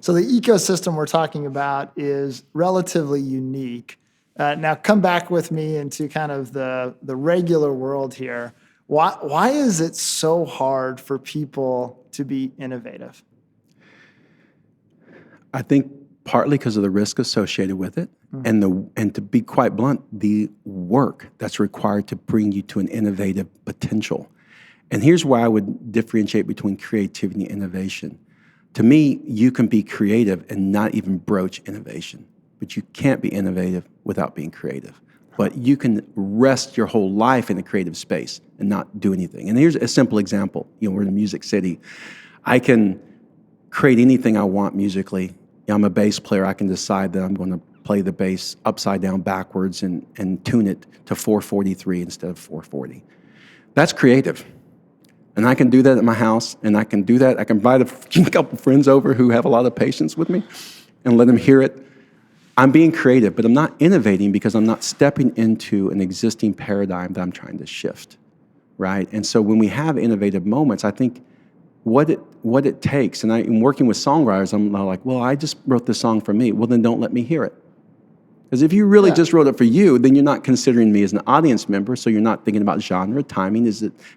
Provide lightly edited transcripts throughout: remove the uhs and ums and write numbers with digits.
So the ecosystem we're talking about is relatively unique. Now come back with me into kind of the regular world here. Why is it so hard for people to be innovative? I think partly because of the risk associated with it, and to be quite blunt, the work that's required to bring you to an innovative potential. And here's why I would differentiate between creativity and innovation. To me, you can be creative and not even broach innovation, but you can't be innovative without being creative. But you can rest your whole life in a creative space and not do anything. And here's a simple example. We're in a music city. I can create anything I want musically. I'm a bass player. I can decide that I'm going to play the bass upside down backwards and tune it to 443 instead of 440. That's creative. And I can do that at my house, and I can do that. I can invite a couple friends over who have a lot of patience with me and let them hear it. I'm being creative, but I'm not innovating because I'm not stepping into an existing paradigm that I'm trying to shift, right? And so when we have innovative moments, I think what it takes, and I'm working with songwriters, I'm like, well, I just wrote this song for me. Well, then don't let me hear it. Because if you really just wrote it for you, then you're not considering me as an audience member, so you're not thinking about genre, timing,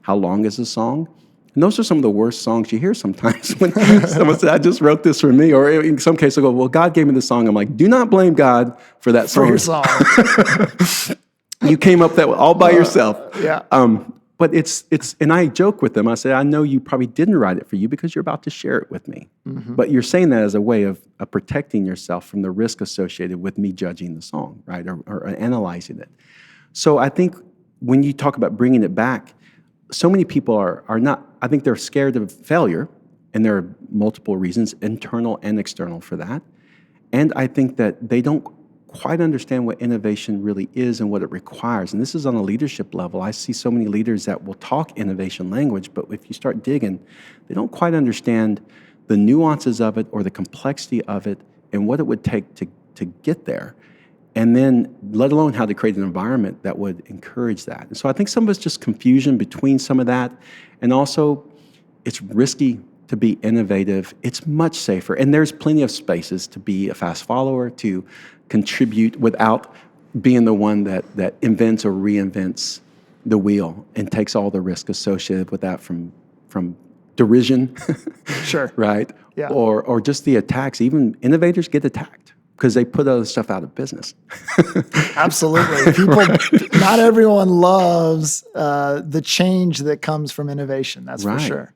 how long is the song? And those are some of the worst songs you hear sometimes when someone said, I just wrote this for me. Or in some cases, they'll go, well, God gave me the song. I'm like, do not blame God for that song. For your song. You came up that all by yourself. Yeah. But it's, and I joke with them. I say, I know you probably didn't write it for you because you're about to share it with me. Mm-hmm. But you're saying that as a way of protecting yourself from the risk associated with me judging the song, right, or analyzing it. So I think when you talk about bringing it back, so many people are not, I think they're scared of failure, and there are multiple reasons, internal and external for that. And I think that they don't quite understand what innovation really is and what it requires. And this is on a leadership level. I see so many leaders that will talk innovation language, but if you start digging, they don't quite understand the nuances of it or the complexity of it and what it would take to get there. And then let alone how to create an environment that would encourage that. And so I think some of it's just confusion between some of that. And also, it's risky to be innovative. It's much safer. And there's plenty of spaces to be a fast follower, to contribute without being the one that invents or reinvents the wheel and takes all the risk associated with that from derision, Sure, right? Yeah. Or just the attacks. Even innovators get attacked because they put other stuff out of business. Absolutely. Not everyone loves the change that comes from innovation. That's for sure.